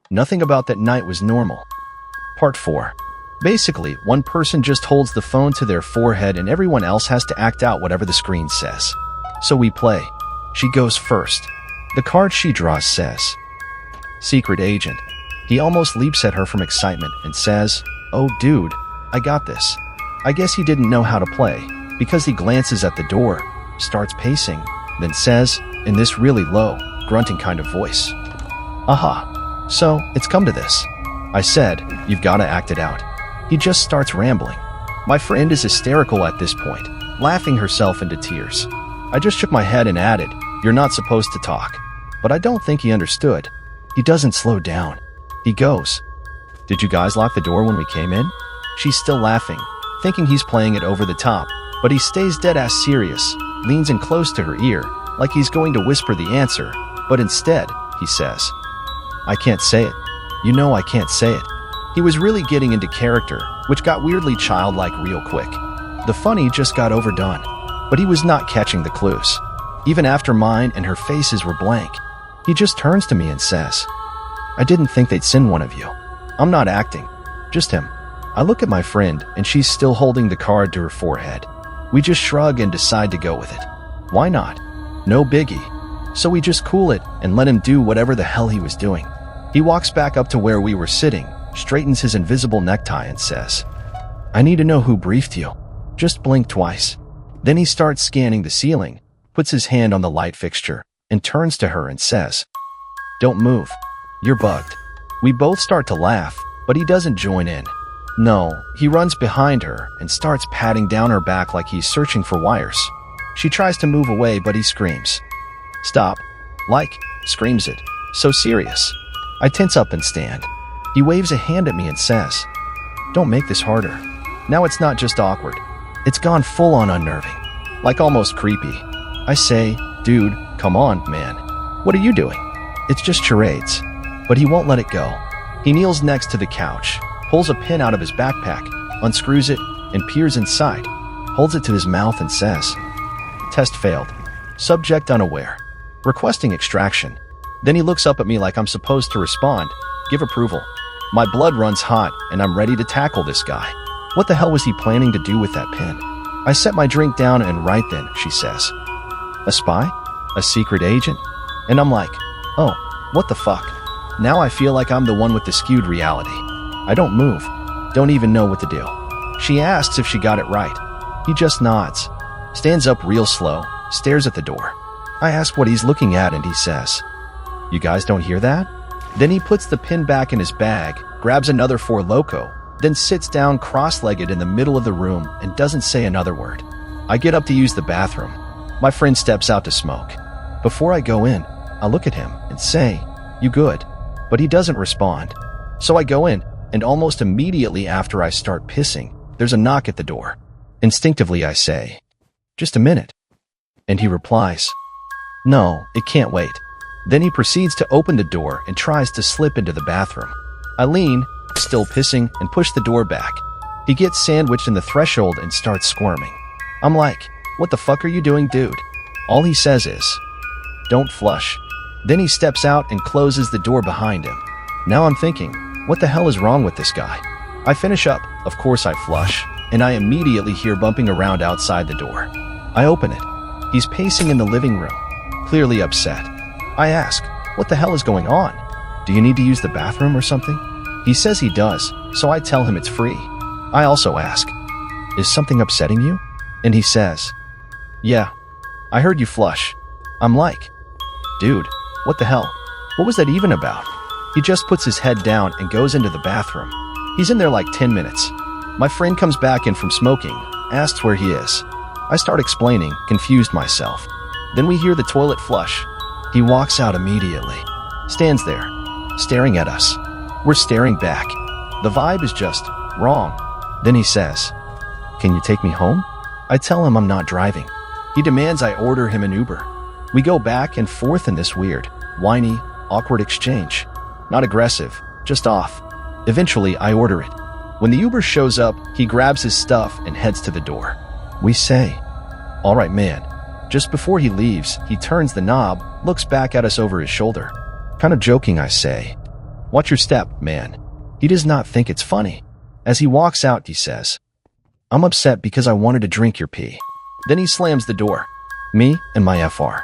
Nothing about that night was normal. Part 4. Basically, one person just holds the phone to their forehead and everyone else has to act out whatever the screen says. So we play. She goes first. The card she draws says, Secret Agent. He almost leaps at her from excitement and says, "Oh dude, I got this." I guess he didn't know how to play, because he glances at the door, starts pacing, then says, in this really low, grunting kind of voice, "Aha. So, it's come to this." I said, "You've got to act it out." He just starts rambling. My friend is hysterical at this point, laughing herself into tears. I just shook my head and added, "You're not supposed to talk." But I don't think he understood. He doesn't slow down. He goes, "Did you guys lock the door when we came in?" She's still laughing, thinking he's playing it over the top, but he stays dead-ass serious, leans in close to her ear, like he's going to whisper the answer, but instead, he says, "I can't say it. You know I can't say it." He was really getting into character, which got weirdly childlike real quick. The funny just got overdone, but he was not catching the clues. Even after mine and her faces were blank, he just turns to me and says, "I didn't think they'd send one of you. I'm not acting. Just him." I look at my friend and she's still holding the card to her forehead. We just shrug and decide to go with it. Why not? No biggie. So we just cool it and let him do whatever the hell he was doing. He walks back up to where we were sitting, straightens his invisible necktie and says, "I need to know who briefed you. Just blink twice." Then he starts scanning the ceiling, puts his hand on the light fixture, and turns to her and says, "Don't move. You're bugged." We both start to laugh, but he doesn't join in. No, he runs behind her and starts patting down her back like he's searching for wires. She tries to move away, but he screams, "Stop." Screams it. So serious. I tense up and stand. He waves a hand at me and says, "Don't make this harder." Now it's not just awkward. It's gone full-on unnerving. Like almost creepy. I say, "Dude, come on, man. What are you doing?" It's just charades. But he won't let it go. He kneels next to the couch, pulls a pin out of his backpack, unscrews it, and peers inside, holds it to his mouth and says, "Test failed. Subject unaware. Requesting extraction." Then he looks up at me like I'm supposed to respond, give approval. My blood runs hot, and I'm ready to tackle this guy. What the hell was he planning to do with that pin? I set my drink down and right then, she says, "A spy? A secret agent?" And I'm like, "Oh, what the fuck?" Now I feel like I'm the one with the skewed reality. I don't move. Don't even know what to do. She asks if she got it right. He just nods, stands up real slow, stares at the door. I ask what he's looking at and he says, "You guys don't hear that?" Then he puts the pin back in his bag, grabs another Four Loko, then sits down cross-legged in the middle of the room and doesn't say another word. I get up to use the bathroom. My friend steps out to smoke. Before I go in, I look at him and say, "You good?" But he doesn't respond. So I go in, and almost immediately after I start pissing, there's a knock at the door. Instinctively I say, "Just a minute." And he replies, "No, it can't wait." Then he proceeds to open the door and tries to slip into the bathroom. I lean, still pissing, and push the door back. He gets sandwiched in the threshold and starts squirming. I'm like, "What the fuck are you doing, dude?" All he says is, "Don't flush." Then he steps out and closes the door behind him. Now I'm thinking, what the hell is wrong with this guy? I finish up, of course I flush, and I immediately hear bumping around outside the door. I open it. He's pacing in the living room, clearly upset. I ask, "What the hell is going on? Do you need to use the bathroom or something?" He says he does, so I tell him it's free. I also ask, "Is something upsetting you?" And he says, "Yeah, I heard you flush." I'm like, "Dude, what the hell? What was that even about?" He just puts his head down and goes into the bathroom. He's in there like 10 minutes. My friend comes back in from smoking, asks where he is. I start explaining, confused myself. Then we hear the toilet flush. He walks out immediately, stands there, staring at us. We're staring back. The vibe is just wrong. Then he says, "Can you take me home?" I tell him I'm not driving. He demands I order him an Uber. We go back and forth in this weird, whiny, awkward exchange. Not aggressive, just off. Eventually, I order it. When the Uber shows up, he grabs his stuff and heads to the door. We say, "All right, man." Just before he leaves, he turns the knob, looks back at us over his shoulder. Kind of joking, I say, Watch your step, man. He does not think it's funny. As he walks out, he says, I'm upset because I wanted to drink your pee. Then he slams the door. Me and my FR.